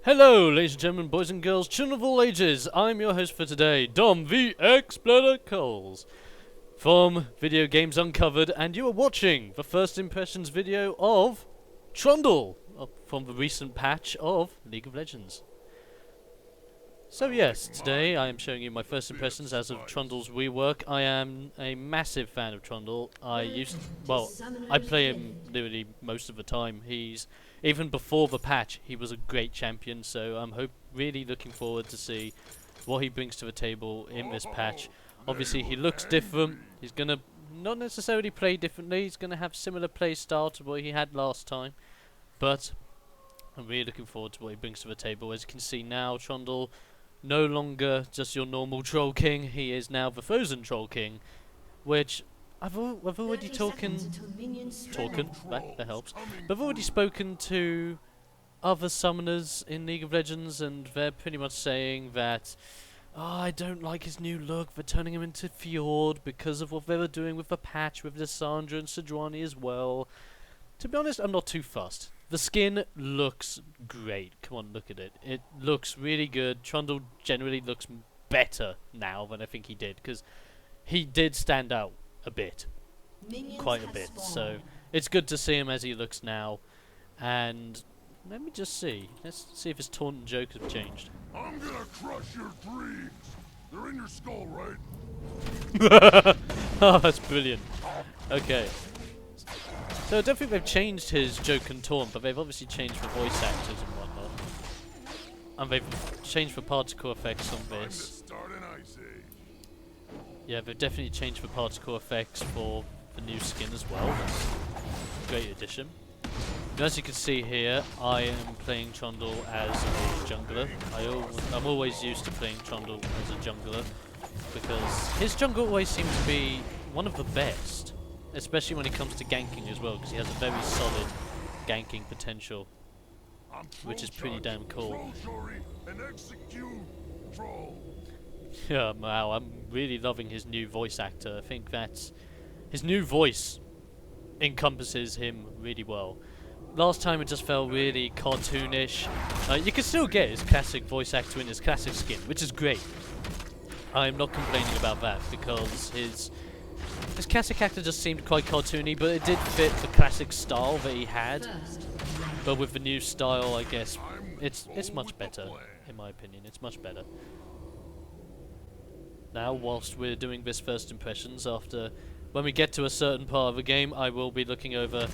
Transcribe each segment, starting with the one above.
Hello, ladies and gentlemen, boys and girls, children of all ages. I'm your host for today, Dom the Explorer Coles, from Video Games Uncovered, and you are watching the first impressions video of Trundle, from the recent patch of League of Legends. So yes, today I am showing you my first impressions as of Trundle's rework. I am a massive fan of Trundle. I play him literally most of the time. Even before the patch, he was a great champion, so I'm really looking forward to see what he brings to the table in this patch. Obviously, he looks different. He's gonna not necessarily play differently. He's gonna have similar play style to what he had last time, but I'm really looking forward to what he brings to the table. As you can see now, Trundle no longer just your normal Troll King. He is now the Frozen Troll King, which I've already that helps. But I've already spoken to other summoners in League of Legends, and they're pretty much saying that, oh, I don't like his new look. They're turning him into Fjord because of what they were doing with the patch with Lissandra and Sejuani as well. To be honest, I'm not too fussed. The skin looks great. Come on, look at it. It looks really good. Trundle generally looks better now than I think he did, because he did stand out a bit. Quite a bit. So it's good to see him as he looks now. And let me just see. Let's see if his taunt and joke have changed. I'm gonna crush your dreams. They're in your skull, right? Oh, that's brilliant. Okay. So I don't think they've changed his joke and taunt, but they've obviously changed the voice actors and whatnot. And they've changed the particle effects on this. Yeah, they've definitely changed the particle effects for the new skin as well. That's a great addition. And as you can see here, I am playing Trundle as a jungler. I'm always used to playing Trundle as a jungler, because his jungle always seems to be one of the best. Especially when it comes to ganking as well, because he has a very solid ganking potential, which is pretty damn cool. Yeah, wow, I'm really loving his new voice actor. I think that his new voice encompasses him really well. Last time it just felt really cartoonish. You can still get his classic voice actor in his classic skin, which is great. I'm not complaining about that, because his classic actor just seemed quite cartoony, but it did fit the classic style that he had. But with the new style, I guess it's much better, in my opinion. It's much better. Now, whilst we're doing this first impressions, when we get to a certain part of the game, I will be looking over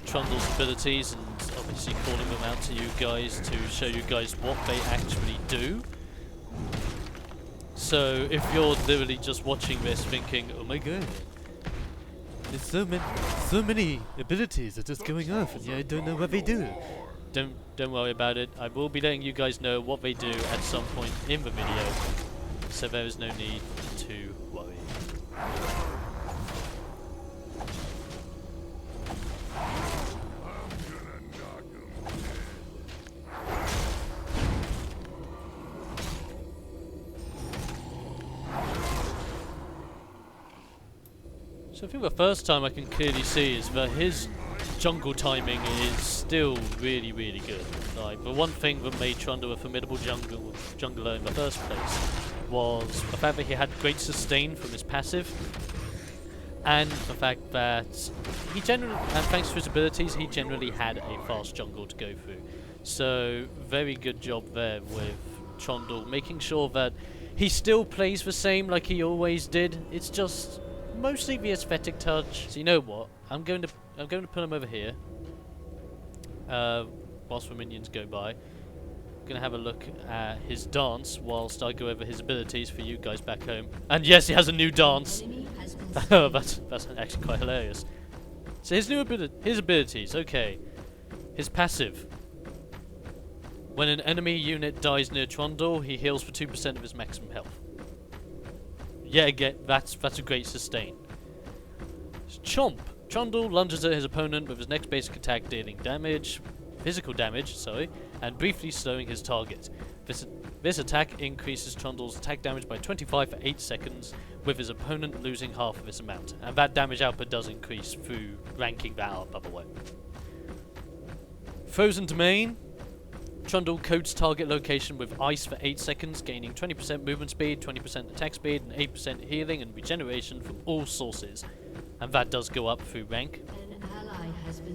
Trundle's abilities and obviously calling them out to you guys to show you guys what they actually do. So if you're literally just watching this thinking, oh my god, there's so many abilities are just going off and I don't know what they do. Don't worry about it. I will be letting you guys know what they do at some point in the video, so there is no need to worry. So I think the first time I can clearly see is that his jungle timing is still really, really good. Like, the one thing that made Trundle a formidable jungler in the first place was the fact that he had great sustain from his passive, and the fact that thanks to his abilities, he generally had a fast jungle to go through. So very good job there with Trundle, making sure that he still plays the same like he always did. It's just mostly the aesthetic touch. So you know what? I'm going to put him over here. Whilst the minions go by, I'm gonna have a look at his dance whilst I go over his abilities for you guys back home. And yes, he has a new dance. that's actually quite hilarious. So his abilities. Okay, his passive. When an enemy unit dies near Trundle, he heals for 2% of his maximum health. Yeah, again, that's a great sustain. Chomp. Trundle lunges at his opponent with his next basic attack, dealing physical damage, and briefly slowing his target. This attack increases Trundle's attack damage by 25 for 8 seconds, with his opponent losing half of this amount. And that damage output does increase through ranking that up, by the way. Frozen Domain. Trundle coats target location with ice for 8 seconds, gaining 20% movement speed, 20% attack speed, and 8% healing and regeneration from all sources. And that does go up through rank.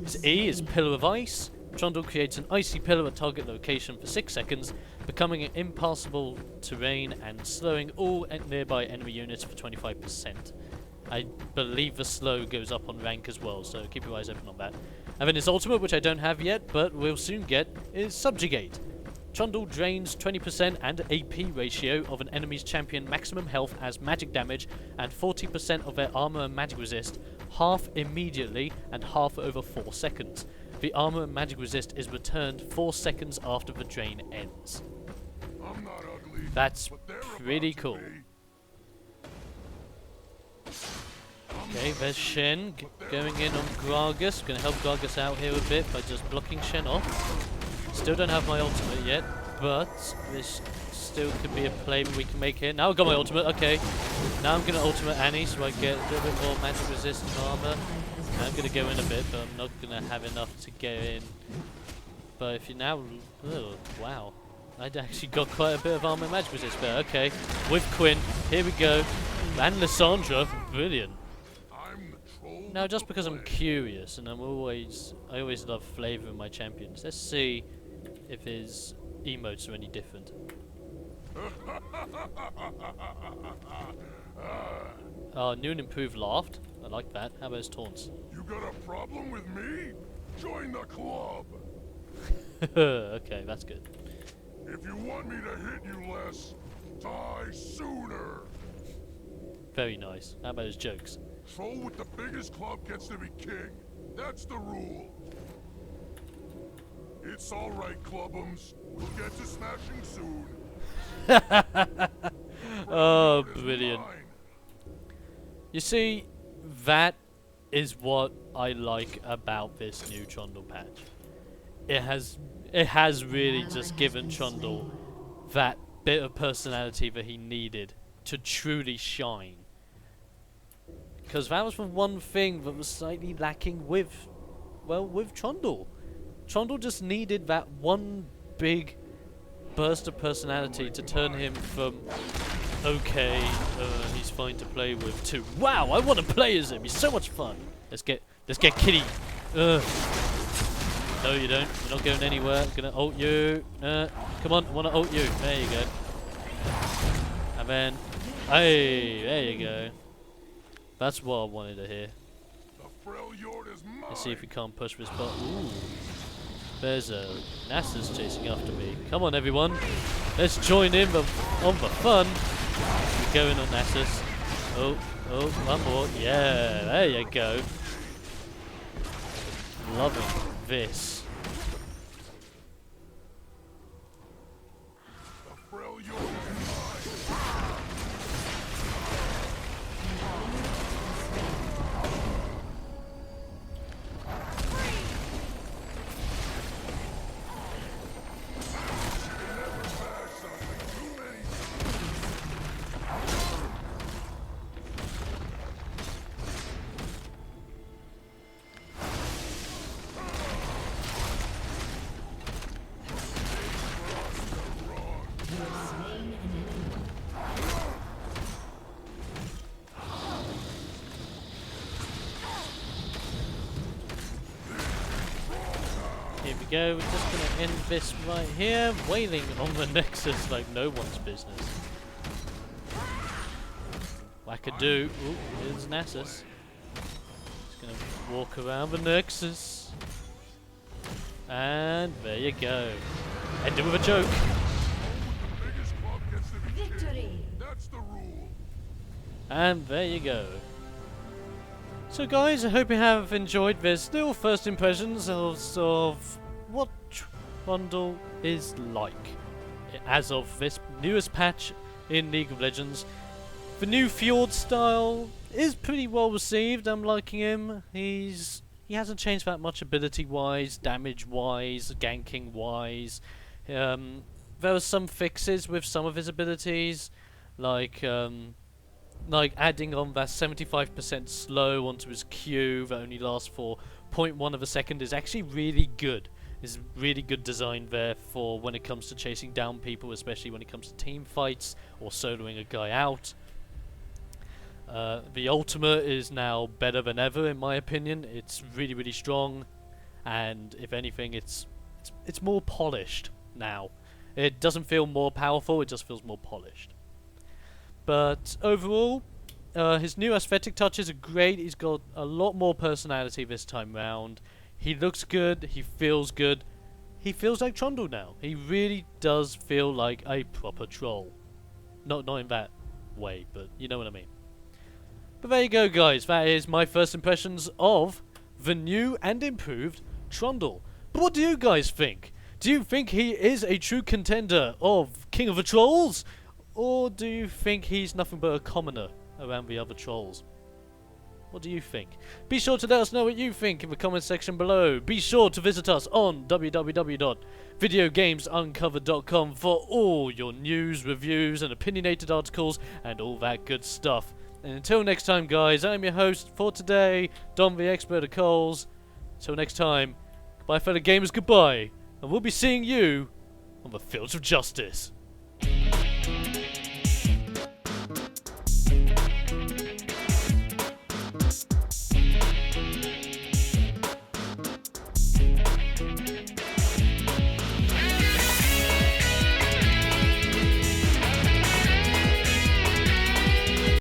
His E is Pillar of Ice. Trundle creates an icy pillar at target location for 6 seconds, becoming an impassable terrain and slowing all nearby enemy units for 25%. I believe the slow goes up on rank as well, so keep your eyes open on that. And then his ultimate, which I don't have yet, but we'll soon get, is Subjugate. Trundle drains 20% and AP ratio of an enemy's champion maximum health as magic damage and 40% of their armor and magic resist, half immediately and half over 4 seconds. The armor and magic resist is returned 4 seconds after the drain ends. I'm not ugly, That's but they're pretty about to cool. be. Okay, there's Shen going in on Gragas. Gonna help Gragas out here a bit by just blocking Shen off. Still don't have my ultimate yet, but this still could be a play we can make here. Now I've got my ultimate, okay. Now I'm gonna ultimate Annie so I get a little bit more magic resistant armor. And I'm gonna go in a bit, but I'm not gonna have enough to get in. But if you now, oh wow. I'd actually got quite a bit of armor and magic resist there, okay. With Quinn, here we go. And Lysandra, brilliant. I'm the troll Now, with just the because I'm plague. curious, and I always love flavor in my champions. Let's see if his emotes are any different. New and improved laughed. I like that. How about his taunts? You got a problem with me? Join the club. Okay, that's good. If you want me to hit you less, die sooner. Very nice. How about his jokes? Troll with the biggest club gets to be king. That's the rule. It's all right, clubums. We'll get to smashing soon. Oh, Crowd is brilliant. mine. You see, that is what I like about this new Trundle patch. It has really just given Trundle that bit of personality that he needed to truly shine. Because that was the one thing that was slightly lacking with Trundle. Trundle just needed that one big burst of personality to turn him from okay, he's fine to play with to wow, I want to play as him. He's so much fun. Let's get Kitty. No, you don't. You're not going anywhere. I'm gonna ult you. Come on, I want to ult you. There you go. And then, hey, there you go. That's what I wanted to hear. The Freljord is mine. Let's see if we can't push this button. Ooh. There's a NASA's chasing after me. Come on, everyone. Let's join in on the fun. We're going on NASA's. Oh, one more. Yeah, there you go. Loving this. The Freljord is mine. Here we go. We're just going to end this right here. Wailing on the Nexus like no one's business. Wackadoo. Ooh, here's Nasus. Just going to walk around the Nexus. And there you go. End it with a joke. The biggest club gets to be king. Victory! That's the rule. And there you go. So guys, I hope you have enjoyed this little first impressions of what Trundle is like as of this newest patch in League of Legends. The new Fjord style is pretty well received. I'm liking him. He hasn't changed that much ability wise, damage wise, ganking wise. There are some fixes with some of his abilities, like adding on that 75% slow onto his Q that only lasts for 0.1 of a second is actually really good. There's really good design there for when it comes to chasing down people, especially when it comes to team fights or soloing a guy out. The ultimate is now better than ever, in my opinion. It's really, really strong, and if anything, it's more polished now. It doesn't feel more powerful; it just feels more polished. But overall, his new aesthetic touches are great. He's got a lot more personality this time round. He looks good. He feels good. He feels like Trundle now. He really does feel like a proper troll. Not in that way, but you know what I mean. But there you go, guys. That is my first impressions of the new and improved Trundle. But what do you guys think? Do you think he is a true contender of King of the Trolls? Or do you think he's nothing but a commoner around the other trolls? What do you think? Be sure to let us know what you think in the comment section below. Be sure to visit us on www.videogamesuncovered.com for all your news, reviews, and opinionated articles and all that good stuff. And until next time, guys, I'm your host for today, Dom the Expert of Coles. Until next time, goodbye fellow gamers, goodbye, and we'll be seeing you on the fields of justice.